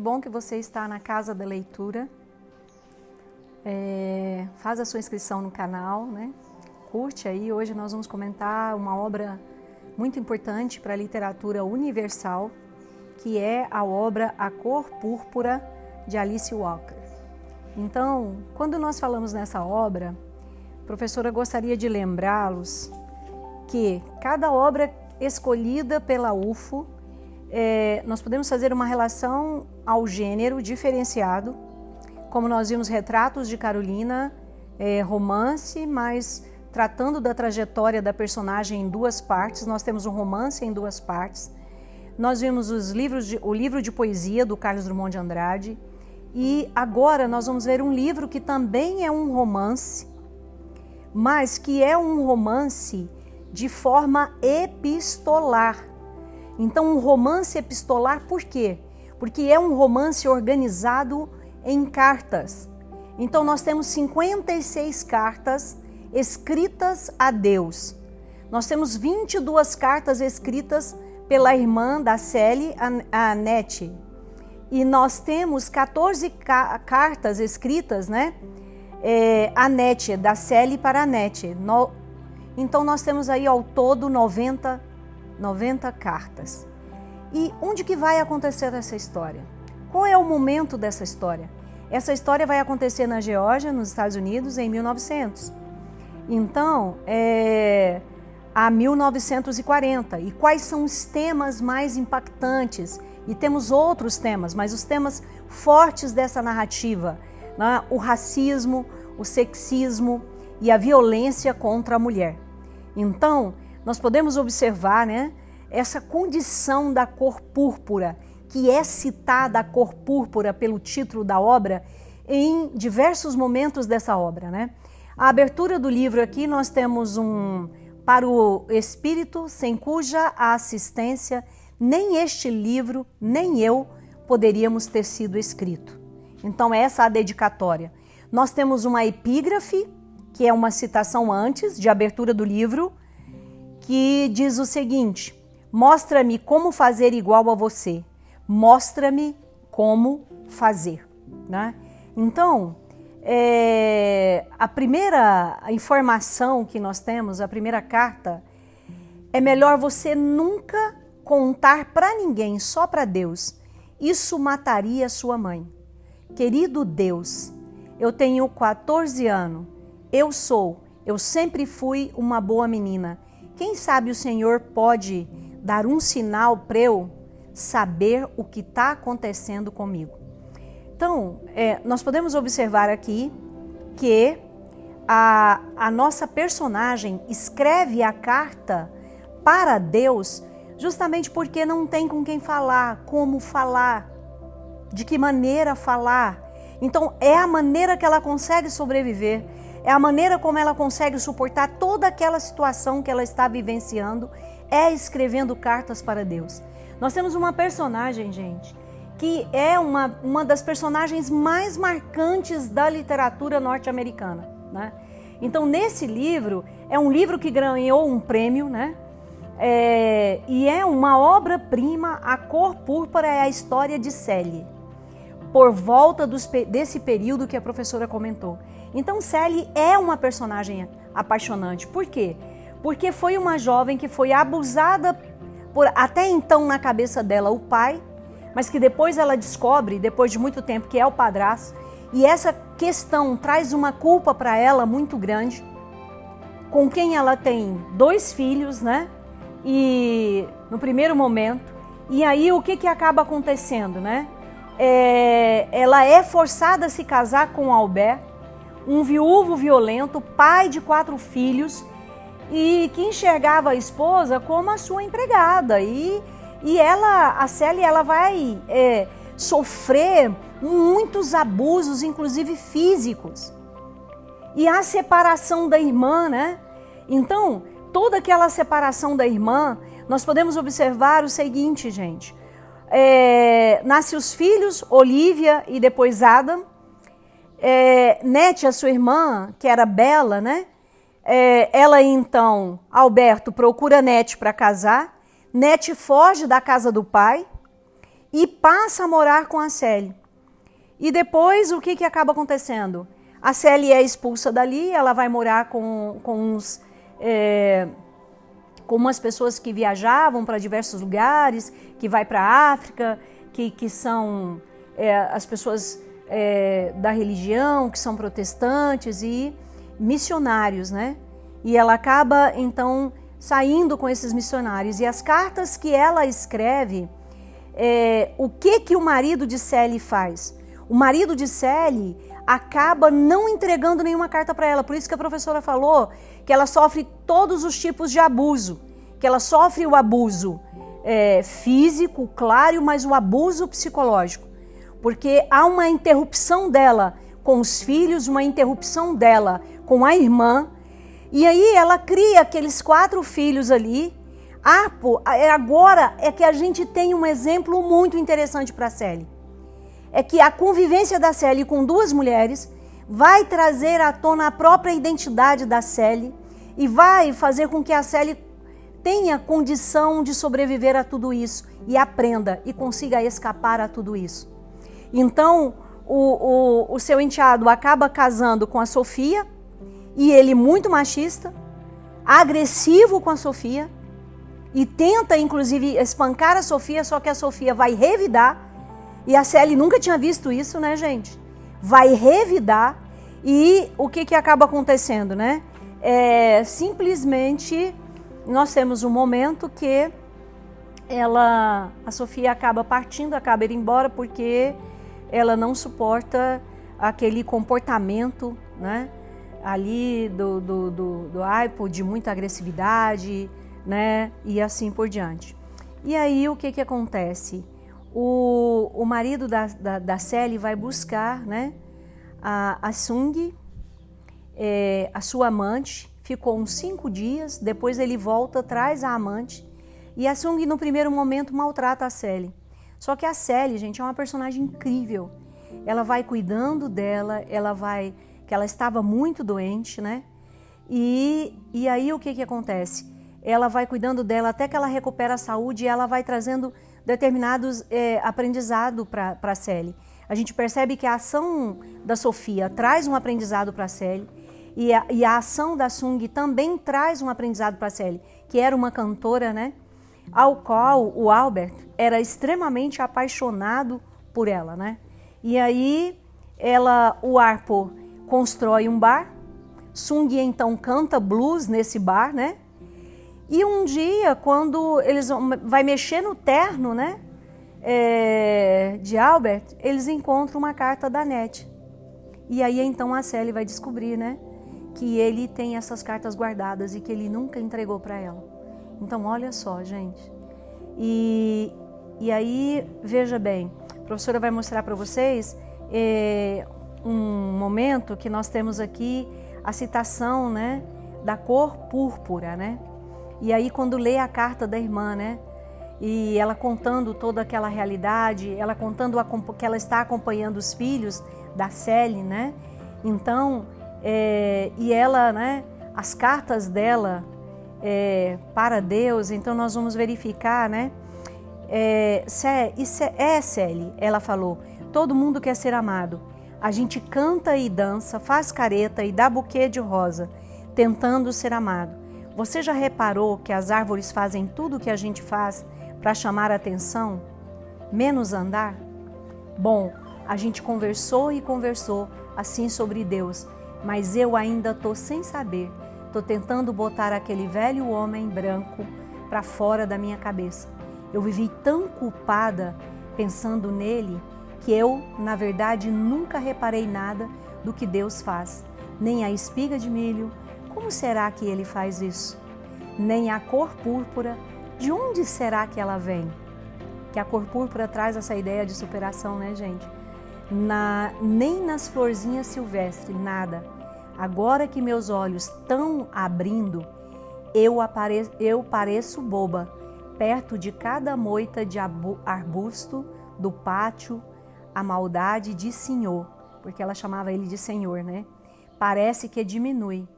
bom que você está na Casa da Leitura. Faz a sua inscrição no canal, né? Curte aí. Hoje nós vamos comentar uma obra muito importante para a literatura universal, que é a obra A Cor Púrpura, de Alice Walker. Então, quando nós falamos nessa obra, a professora gostaria de lembrá-los que cada obra escolhida pela UFO, nós podemos fazer uma relação ao gênero diferenciado, como nós vimos Retratos de Carolina, romance, mas tratando da trajetória da personagem em duas partes. Nós temos um romance em duas partes. Nós vimos o livro de poesia do Carlos Drummond de Andrade, e agora nós vamos ver um livro que também é um romance, mas que é um romance de forma epistolar. Então, um romance epistolar por quê? Porque é um romance organizado em cartas. Então, nós temos 56 cartas escritas a Deus. Nós temos 22 cartas escritas pela irmã da Célie, a Annette. E nós temos 14 cartas escritas, né? Annette, da Célie para a Annette. Então, nós temos aí ao todo 90 cartas. E onde que vai acontecer essa história? Qual é o momento dessa história? Essa história vai acontecer na Geórgia, nos Estados Unidos, em 1900. Então, a 1940. E quais são os temas mais impactantes? E temos outros temas, mas os temas fortes dessa narrativa, né? O racismo, o sexismo e a violência contra a mulher. Então, nós podemos observar, né, essa condição da cor púrpura, que é citada a cor púrpura pelo título da obra em diversos momentos dessa obra, né? A abertura do livro aqui nós temos para o espírito sem cuja assistência nem este livro, nem eu poderíamos ter sido escrito. Então essa é a dedicatória. Nós temos uma epígrafe, que é uma citação antes de abertura do livro, que diz o seguinte: mostra-me como fazer igual a você, mostra-me como fazer, né? Então, a primeira informação que nós temos, a primeira carta, é melhor você nunca contar para ninguém, só para Deus. Isso mataria sua mãe. Querido Deus, eu tenho 14 anos, eu sempre fui uma boa menina. Quem sabe o Senhor pode dar um sinal para eu saber o que está acontecendo comigo. Então, nós podemos observar aqui que a nossa personagem escreve a carta para Deus justamente porque não tem com quem falar, como falar, de que maneira falar. Então, é a maneira que ela consegue sobreviver, é a maneira como ela consegue suportar toda aquela situação que ela está vivenciando, é escrevendo cartas para Deus. Nós temos uma personagem, gente, que é uma das personagens mais marcantes da literatura norte-americana, né? Então, nesse livro, é um livro que ganhou um prêmio, né? E é uma obra-prima. A Cor Púrpura é a história de Célie, por volta desse período que a professora comentou. Então, Célie é uma personagem apaixonante. Por quê? Porque foi uma jovem que foi abusada por, até então na cabeça dela, o pai, mas que depois ela descobre, depois de muito tempo, que é o padrasto. E essa questão traz uma culpa para ela muito grande, com quem ela tem 2 filhos, né? E no primeiro momento, e aí o que acaba acontecendo, né? Ela é forçada a se casar com Albert, um viúvo violento, pai de 4 filhos, e que enxergava a esposa como a sua empregada. E a Célie, ela vai sofrer muitos abusos, inclusive físicos. E a separação da irmã, né? Então, toda aquela separação da irmã, nós podemos observar o seguinte, gente. Nasce os filhos, Olivia e depois Adam. Nete, a sua irmã, que era bela, né? Ela então, Alberto, procura Nete para casar. Nete foge da casa do pai e passa a morar com a Célie. E depois o que acaba acontecendo? A Célie é expulsa dali, ela vai morar com umas pessoas que viajavam para diversos lugares, que vai para a África, que são as pessoas da religião, que são protestantes e missionários, né? E ela acaba, então, saindo com esses missionários. E as cartas que ela escreve, o que o marido de Célie faz? O marido de Célie acaba não entregando nenhuma carta para ela. Por isso que a professora falou que ela sofre todos os tipos de abuso. Que ela sofre o abuso físico, claro, mas o abuso psicológico. Porque há uma interrupção dela com os filhos, uma interrupção dela com a irmã. E aí ela cria aqueles 4 filhos ali. Agora é que a gente tem um exemplo muito interessante para a Célie. É que a convivência da Célie com 2 mulheres vai trazer à tona a própria identidade da Célie e vai fazer com que a Célie tenha condição de sobreviver a tudo isso e aprenda e consiga escapar a tudo isso. Então, o seu enteado acaba casando com a Sofia e ele muito machista, agressivo com a Sofia e tenta, inclusive, espancar a Sofia, só que a Sofia vai revidar. E a Célie nunca tinha visto isso, né, gente? Vai revidar e o que acaba acontecendo, né? Simplesmente nós temos um momento que a Sofia acaba partindo, acaba indo embora porque ela não suporta aquele comportamento, né? Ali do Aipo, de muita agressividade, né? E assim por diante. E aí o que acontece? O marido da Célie vai buscar, né, a Sung, a sua amante, ficou uns 5 dias, depois ele volta, traz a amante, e a Sung no primeiro momento maltrata a Célie. Só que a Célie, gente, é uma personagem incrível. Ela vai cuidando dela, que ela estava muito doente, né? E aí o que acontece? Ela vai cuidando dela até que ela recupera a saúde e ela vai trazendo determinados aprendizado para a Célie. A gente percebe que a ação da Sofia traz um aprendizado para a Célie e a ação da Sung também traz um aprendizado para a Célie, que era uma cantora, né? Ao qual o Albert era extremamente apaixonado por ela, né? E aí o Arpo constrói um bar, Sung então canta blues nesse bar, né? E um dia, quando eles vai mexer no terno, né, de Albert, eles encontram uma carta da Annette. E aí então a Célie vai descobrir, né, que ele tem essas cartas guardadas e que ele nunca entregou para ela. Então olha só, gente. E aí, veja bem, a professora vai mostrar para vocês um momento que nós temos aqui a citação, né, da cor púrpura, né? E aí quando lê a carta da irmã, né? E ela contando toda aquela realidade, ela contando que ela está acompanhando os filhos da Célie, né? Então, e ela, né? As cartas dela para Deus, então nós vamos verificar, né? Célie, ela falou, todo mundo quer ser amado. A gente canta e dança, faz careta e dá buquê de rosa, tentando ser amado. Você já reparou que as árvores fazem tudo o que a gente faz para chamar a atenção? Menos andar? Bom, a gente conversou e conversou assim sobre Deus, mas eu ainda estou sem saber. Estou tentando botar aquele velho homem branco para fora da minha cabeça. Eu vivi tão culpada pensando nele que eu, na verdade, nunca reparei nada do que Deus faz. Nem a espiga de milho. Como será que ele faz isso? Nem a cor púrpura, de onde será que ela vem? Que a cor púrpura traz essa ideia de superação, né, gente? Nem nas florzinhas silvestres, nada. Agora que meus olhos estão abrindo, eu pareço boba, perto de cada moita de arbusto do pátio, a maldade de senhor, porque ela chamava ele de senhor, né? Parece que diminui.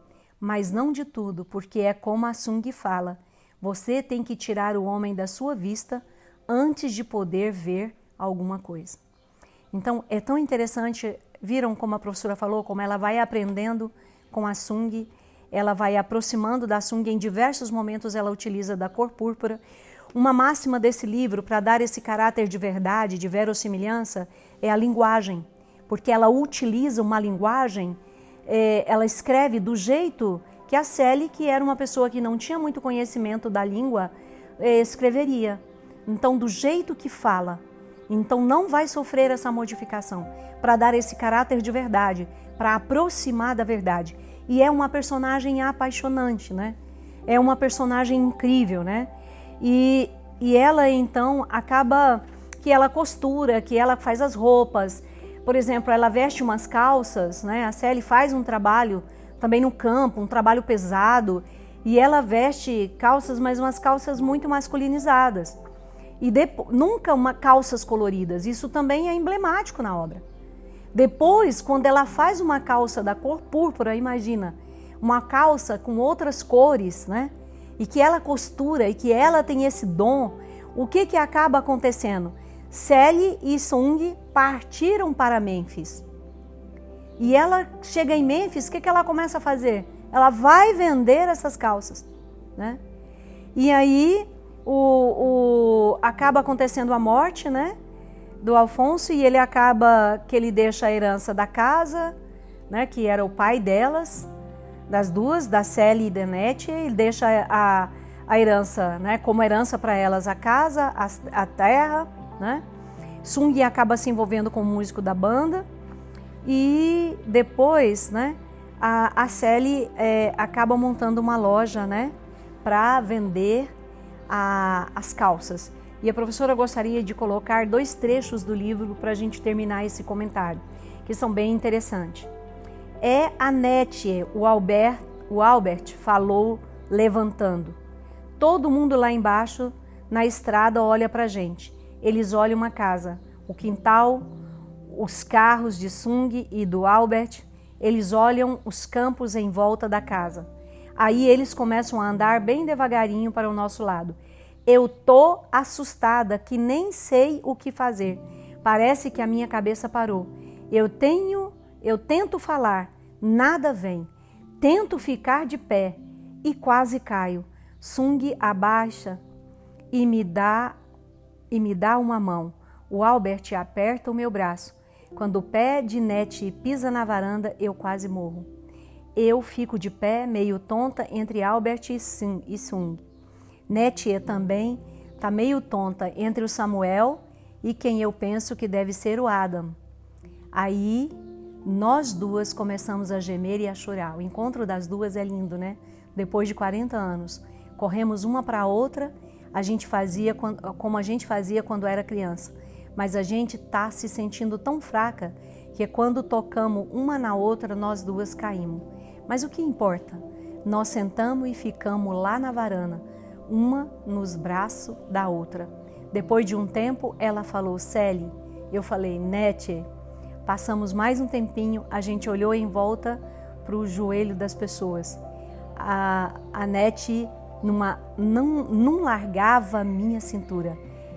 Mas não de tudo, porque é como a Sung fala, você tem que tirar o homem da sua vista antes de poder ver alguma coisa. Então, é tão interessante, viram como a professora falou, como ela vai aprendendo com a Sung, ela vai aproximando da Sung, em diversos momentos ela utiliza da cor púrpura. Uma máxima desse livro, para dar esse caráter de verdade, de verossimilhança, é a linguagem, porque ela utiliza uma linguagem, ela escreve do jeito que a Célie, que era uma pessoa que não tinha muito conhecimento da língua, escreveria. Então, do jeito que fala, então não vai sofrer essa modificação, para dar esse caráter de verdade, para aproximar da verdade. E é uma personagem apaixonante, né? É uma personagem incrível, né? E ela, então, acaba que ela costura, que ela faz as roupas. Por exemplo, ela veste umas calças, né? A Célie faz um trabalho também no campo, um trabalho pesado, e ela veste calças, mas umas calças muito masculinizadas. E nunca calças coloridas, isso também é emblemático na obra. Depois, quando ela faz uma calça da cor púrpura, imagina, uma calça com outras cores, né? E que ela costura e que ela tem esse dom, o que acaba acontecendo? Célie e Sung partiram para Mênfis. E ela chega em Mênfis, o que ela começa a fazer? Ela vai vender essas calças, né? E aí acaba acontecendo a morte, né, do Alfonso, e ele acaba que ele deixa a herança da casa, né, que era o pai delas, das duas, da Célie e da Annette. Ele deixa a herança, né, como herança para elas a casa, a terra, né? Sung acaba se envolvendo com o músico da banda e depois, né, a Célie acaba montando uma loja, né, para vender as calças. E a professora gostaria de colocar 2 trechos do livro para a gente terminar esse comentário, que são bem interessantes. É Annette, o Albert falou levantando. Todo mundo lá embaixo na estrada olha para a gente. Eles olham uma casa, o quintal, os carros de Sung e do Albert. Eles olham os campos em volta da casa. Aí eles começam a andar bem devagarinho para o nosso lado. Eu tô assustada que nem sei o que fazer. Parece que a minha cabeça parou. Eu tento falar, nada vem. Tento ficar de pé e quase caio. Sung abaixa e me dá uma mão. O Albert aperta o meu braço. Quando o pé de Annette pisa na varanda, eu quase morro. Eu fico de pé, meio tonta, entre Albert e Sung. Annette também está meio tonta entre o Samuel e quem eu penso que deve ser o Adam. Aí, nós duas começamos a gemer e a chorar. O encontro das duas é lindo, né? Depois de 40 anos. Corremos uma para a outra, a gente fazia como a gente fazia quando era criança. Mas a gente está se sentindo tão fraca que quando tocamos uma na outra, nós duas caímos. Mas o que importa? Nós sentamos e ficamos lá na varanda, uma nos braços da outra. Depois de um tempo, ela falou, Célie. Eu falei, Annette. Passamos mais um tempinho, a gente olhou em volta para o joelho das pessoas. A Annette não largava a minha cintura.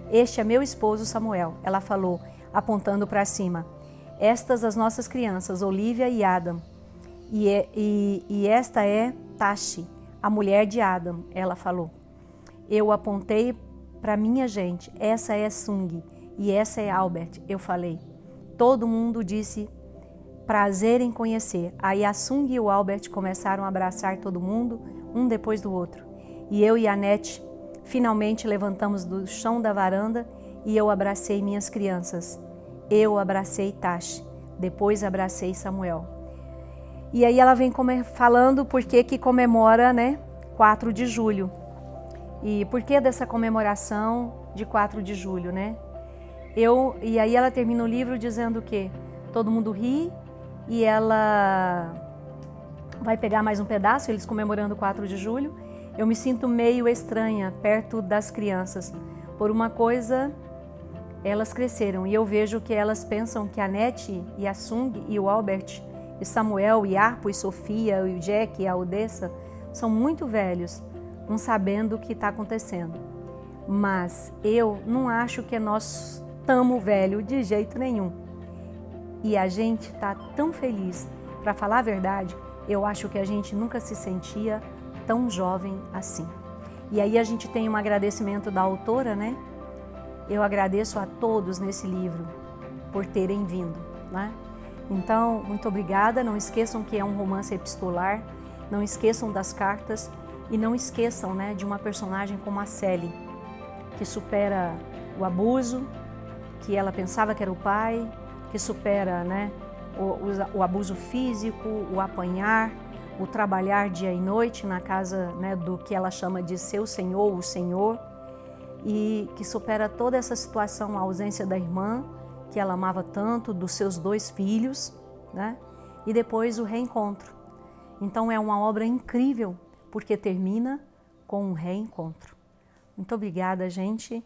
Este é meu esposo Samuel, ela falou, apontando para cima. Estas as nossas crianças, Olivia e Adam. E esta é Tashi, a mulher de Adam, ela falou. Eu apontei para minha gente, essa é Sung e essa é Albert, eu falei. Todo mundo disse prazer em conhecer. Aí a Sung e o Albert começaram a abraçar todo mundo, um depois do outro. E eu e a Annette finalmente levantamos do chão da varanda e eu abracei minhas crianças. Eu abracei Tashi, depois abracei Samuel. E aí ela vem falando por que comemora, né, 4 de julho. E por que dessa comemoração de 4 de julho, né? E aí ela termina o livro dizendo que todo mundo ri e ela vai pegar mais um pedaço, eles comemorando 4 de julho. Eu me sinto meio estranha perto das crianças. Por uma coisa, elas cresceram e eu vejo que elas pensam que a Annette e a Sung e o Albert e Samuel e Arpo e Sofia e o Jack e a Odessa são muito velhos, não sabendo o que está acontecendo. Mas eu não acho que nós tamo velho de jeito nenhum. E a gente tá tão feliz. Para falar a verdade, eu acho que a gente nunca se sentia tão jovem assim. E aí a gente tem um agradecimento da autora, né? Eu agradeço a todos nesse livro por terem vindo, né? Então, muito obrigada. Não esqueçam que é um romance epistolar, não esqueçam das cartas e não esqueçam, né, de uma personagem como a Sally, que supera o abuso, que ela pensava que era o pai, que supera, né, o abuso físico, o apanhar, o trabalhar dia e noite na casa, né, do que ela chama de seu senhor, o senhor, e que supera toda essa situação, a ausência da irmã, que ela amava tanto, dos seus 2 filhos, né, e depois o reencontro. Então é uma obra incrível, porque termina com um reencontro. Muito obrigada, gente.